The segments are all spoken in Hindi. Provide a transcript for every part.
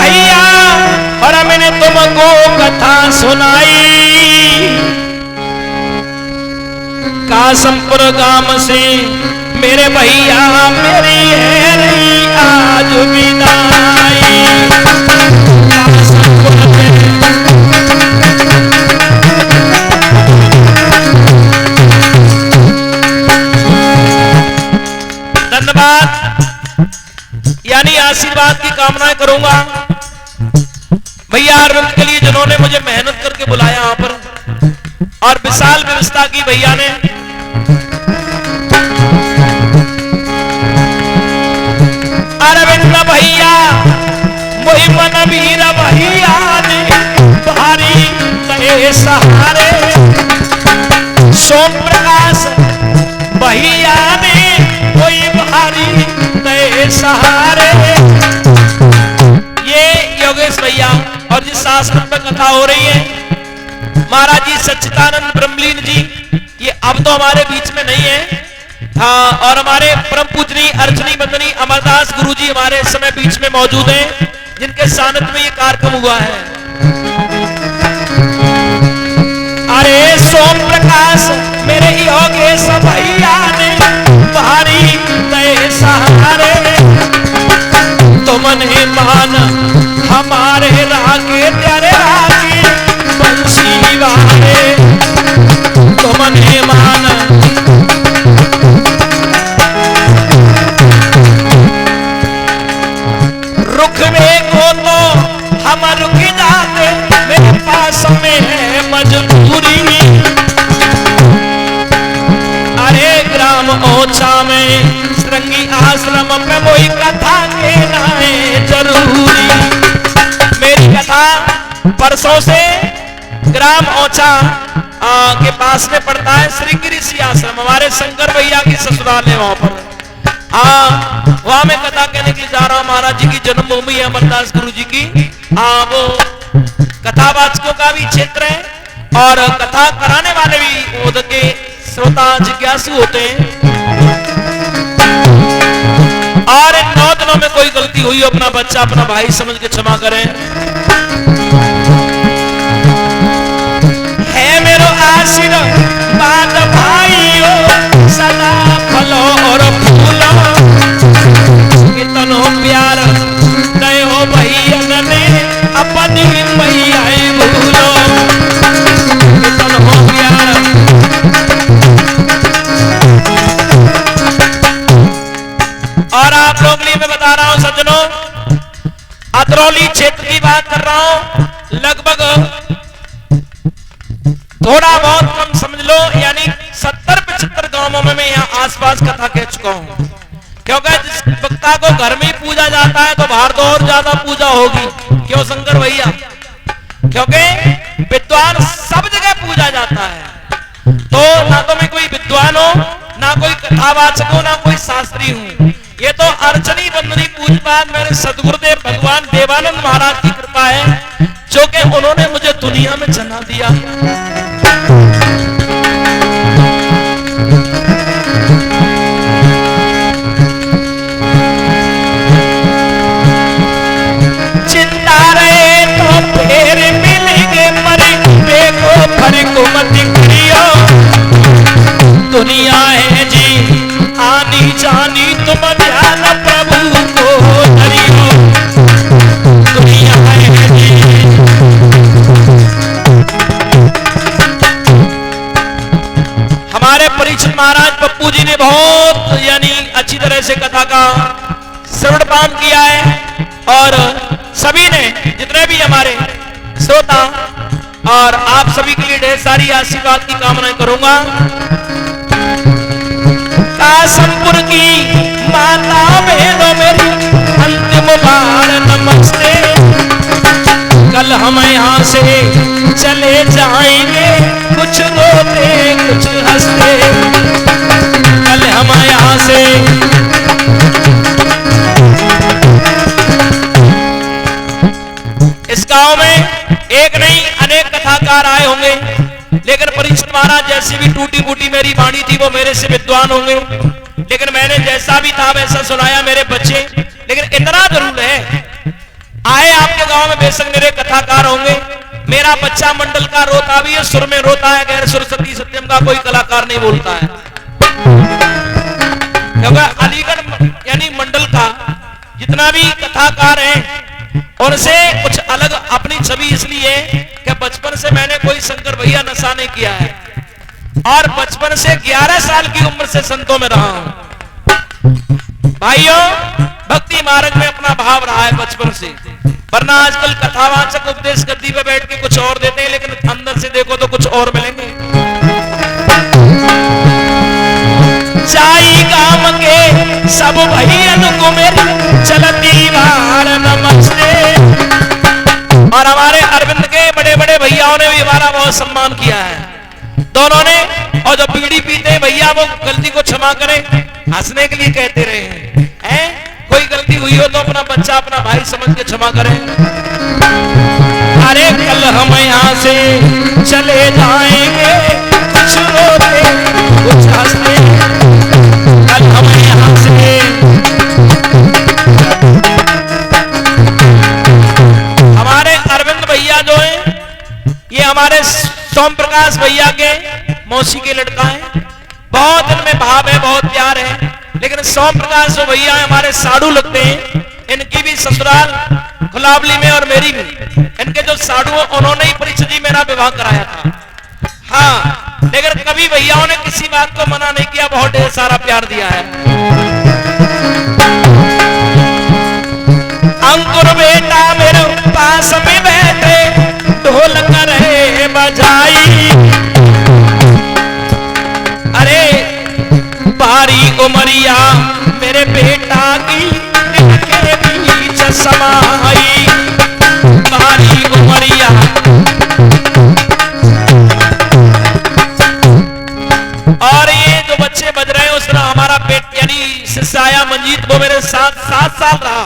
भैया और मैंने तुमको कथा सुनाई, कासमपुर गांव से मेरे भैया मेरी है रही आज विदाई। धन्यवाद, यानी आशीर्वाद की कामनाएं करूंगा भैया अरविंद के लिए जिन्होंने मुझे मेहनत करके बुलाया यहां पर और विशाल व्यवस्था की भैया ने। अरविंद भैया मोहि मन वीर भैया ने भारी तय सहारे, सोम प्रकाश भैया ने कोई भारी तय सहारे। ये योगेश भैया और जिस आश्रम में कथा हो रही है महाराज जी सच्चिदानंद ब्रह्मलीन जी, ये अब तो हमारे बीच में नहीं है। हाँ, और हमारे परम पूजनी अर्चनी बंदनी अमरदास गुरु जी हमारे समय बीच में मौजूद हैं, जिनके सानिध्य में ये कार्यक्रम हुआ है। अरे सोम प्रकाश मेरे योगेश भैया ने भारी तय सहारे, तुमने मान हमारे रागे तेरे रागे बंसी वाले, तुमने मान रुख में को तो हम रुक जाते, मेरे पास में है मजबूरी। अरे ग्राम ओछा में श्रृंगी आश्रम में वही कथा कहना है जरूरी। मेरी कथा परसों से ग्राम ओछा के पास में पड़ता है श्रृंगी ऋषि आश्रम, हमारे शंकर भैया की ससुराल है वहां पर। वहां मैं कथा कहने के लिए जा रहा हूं। महाराज जी की जन्मभूमि है अमरदास गुरु जी की। वो कथावाचकों का भी क्षेत्र है और कथा कराने वाले भी उधर के श्रोता जिज्ञासु होते हैं। और इन 9 दिनों में कोई गलती हुई हो अपना बच्चा अपना भाई समझ के क्षमा करें। है मेरो आशीर्वाद भाइयों सदा फलो और फूलो, कितनो प्यार दयो भैया ने अपनी मैया भूलो, कितनो प्यार। और आप लोग लिए मैं बता रहा हूं सज्जनों, अतरौली क्षेत्र की बात कर रहा हूं, लगभग थोड़ा बहुत कम समझ लो, यानी 70-75 गांवों में मैं यहाँ आसपास कथा कह चुका हूं। क्योंकि जिस वक्ता को घर में पूजा जाता है तो बाहर तो और ज्यादा पूजा होगी। क्यों शंकर भैया? क्योंकि विद्वान सब जगह पूजा जाता है। तो ना तो मैं कोई विद्वान हो, ना कोई कथावाचक हो, ना कोई शास्त्री हूं। ये तो अर्चनी बंदनी पूजपाठ मेरे सदगुरुदेव भगवान देवानंद महाराज की कृपा है, जो कि उन्होंने मुझे दुनिया में जन्म दिया। चिंता रहे तो फिर मिलेंगे, मरे देखो फर्क मत करियो, दुनिया है जी आनी जानी तुम ध्यान प्रभु को धरियो, दुनिया है जी। हमारे परीक्षित महाराज पप्पू जी ने बहुत यानी अच्छी तरह से कथा का श्रवणपान किया है और सभी ने जितने भी हमारे श्रोता और आप सभी के लिए ढेर सारी आशीर्वाद की कामनाएं करूंगा। कासमपुर की माता बहनों मेरी अंतिम बार नमस्ते, कल हम यहाँ से चले जाएंगे कुछ रोते कुछ हंसते, कल हम यहाँ से इस गांव में एक नहीं अनेक कथाकार आए होंगे, लेकिन परीक्षित महाराज जैसी भी टूटी फूटी मेरी वाणी थी वो मेरे से विद्वान होंगे, लेकिन मैंने जैसा भी था वैसा सुनाया मेरे बच्चे। लेकिन इतना जरूर है आए आपके गांव में बेशक मेरे कथाकार होंगे, मेरा बच्चा मंडल का रोता भी है, सुर में रोता है, गैर सुर सती सत्यम का कोई कलाकार नहीं बोलता है। क्योंकि अलीगढ़ यानी मंडल का जितना भी कथाकार है उनसे कुछ अलग अपनी छवि इसलिए कि बचपन से मैंने कोई शंकर भैया नशा नहीं किया है और बचपन से 11 साल की उम्र से संतों में रहा हूं। भाइयों, भक्ति मार्ग में अपना भाव रहा है बचपन से, वरना आजकल कथावाचक उपदेश गद्दी पे बैठ के कुछ और देते हैं, लेकिन अंदर से देखो तो कुछ और मिलेंगे। चाई गाम के सब भैयन को मेरी चलती वार नमस्ते। और हमारे अरविंद के बड़े बड़े भैयाओं ने भी हमारा बहुत सम्मान किया है, दोनों ने। और जब बीड़ी पीते हैं भैया वो गलती को क्षमा करें, हंसने के लिए कहते रहे हैं, कोई गलती हुई हो तो अपना बच्चा अपना भाई समझ के क्षमा करें। अरे कल हम यहाँ से चले जाएंगे, कुछ रोते कुछ हंसते, कल हम यहाँ से हमारे अरविंद भैया जो है ये हमारे सोम प्रकाश भैया के मौसी के लड़का है, बहुत इनमें भाव है, बहुत प्यार है। लेकिन सोम प्रकाश जो भैया हमारे साड़ू लगते हैं, इनकी भी ससुराल खुलावली में और मेरी भी, इनके जो साड़ू उन्होंने ही परिचय जी मेरा विवाह कराया था। हाँ, लेकिन कभी भैयाओं ने किसी बात को मना नहीं किया, बहुत ढेर सारा प्यार दिया है। अंकुर बेटा मेरे पास में बैठे ढोल करे बजाई, अरे बारी उमरिया मेरे बेटा की के बीच समाई, बारी उमरिया। और ये जो बच्चे बज रहे हैं उसमें हमारा पेट यानी शिष्य आया मंजीत, वो मेरे साथ 7 साल रहा।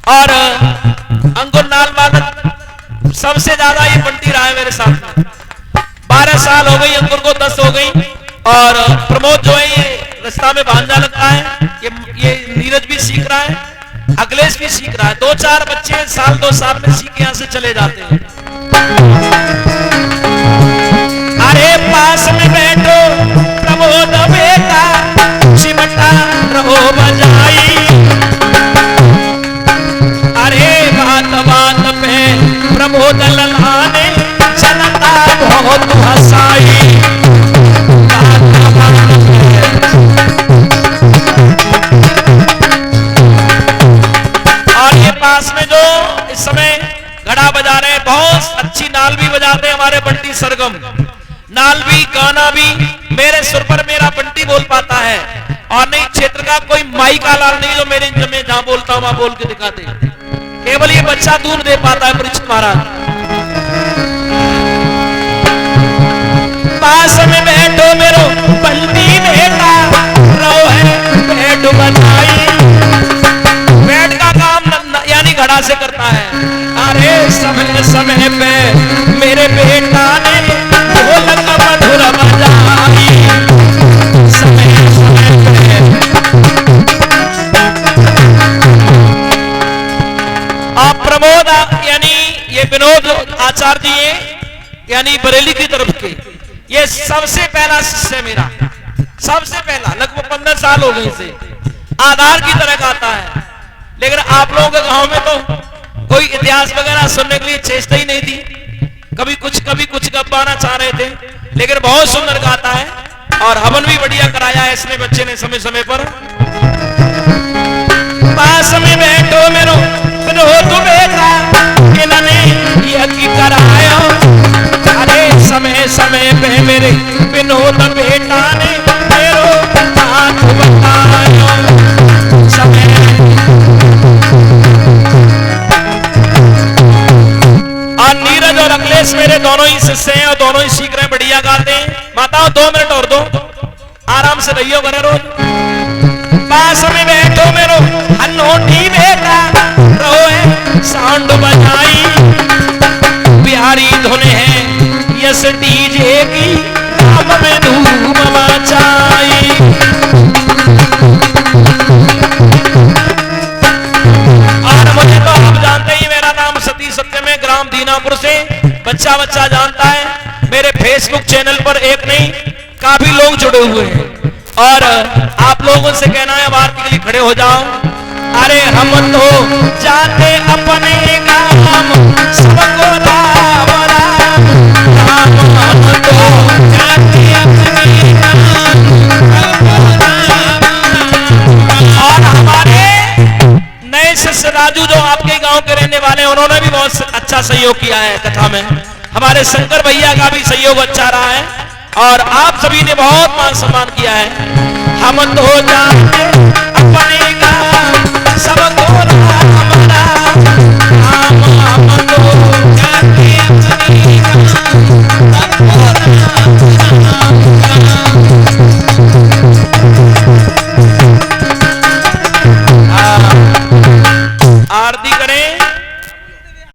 और अंकुर नाल बालक सबसे ज्यादा ये बंटी रहा है मेरे साथ में, 12 साल हो गई, अंकुर को 10 हो गई। और प्रमोद जो है ये रास्ता में भांजा लगता है, ये नीरज भी सीख रहा है, अखिलेश भी सीख रहा है। 2-4 बच्चे साल 2 साल में सीख यहाँ से चले जाते हैं। अरे पास में बैठो प्रमोद बेटा चिमटा रहो बजाई, अरे बात बात पे प्रमोद ललाने चलता बहुत हंसाई, और ये पास में जो इस समय घड़ा बजा रहे हैं, बहुत अच्छी नाल भी बजाते हैं हमारे बंटी सरगम, नाल भी गाना भी मेरे सुर पर मेरा बंटी बोल पाता है। और नहीं क्षेत्र का कोई माई का लाल नहीं जो मेरे में जहां बोलता हूं वहां बोल के दिखाते, केवल ये बच्चा दूर दे पाता है परीक्षित महाराज। पास में बैठो मेरो बंटी बेटा रहो है बैठ बनाई, बैठ का काम यानी घड़ा से करता है। अरे समय समय पे मेरे बेटा ने ढोलक मधुर बजाई, समय समय पे। आप प्रमोद यानी ये विनोद आचार्य जी यानी बरेली की तरफ के, ये सबसे पहला शिष्य मेरा, सबसे पहला, लगभग 15 साल हो गए इसे, आधार की तरह गाता है। लेकिन आप लोगों के गांव में तो कोई इतिहास वगैरह सुनने के लिए चेष्टा ही नहीं थी, कभी कुछ गप्पाना चाह रहे थे, लेकिन बहुत सुंदर गाता है। और हवन भी बढ़िया कराया है इसने बच्चे ने समय समय पर। पास में बैठो मेरो विनोद बेटा इन्होंने यज्ञ कराया, अरे समय समय पे मेरे विनोद बेटा ने मेरो हाथ बताया, समय और नीरज और अखिलेश मेरे दोनों ही शिष्य हैं और दोनों ही सीख रहे हैं, बढ़िया गाते हैं। माताओं 2 मिनट और दो, आराम से रहियो बने रोज। पास में बैठो मेरो हन्नोटी बेटा रहो है साउंड बजाई, बिहारी धुन है यस डीजे की नाम में धूम मचाई। और मुझे तो आप जानते ही बच्चा बच्चा जानता है। मेरे फेसबुक चैनल पर एक नहीं काफी लोग जुड़े हुए हैं और आप लोगों से कहना है आरती के लिए खड़े हो जाओ। अरे हम तो जाते अपने काम सबको राम राम, हम तो जाते अपने काम सबको राम राम। और हमारे नए शिष्य राजू जो आपके गांव के रहने वाले हैं, उन्होंने भी बहुत अच्छा सहयोग किया है कथा में। हमारे शंकर भैया का भी सहयोग अच्छा रहा है और आप सभी ने बहुत मान सम्मान किया है। हम तो जाते अपने काम सबको राम राम, हम तो जाते अपने काम सबको राम राम। आरती करें।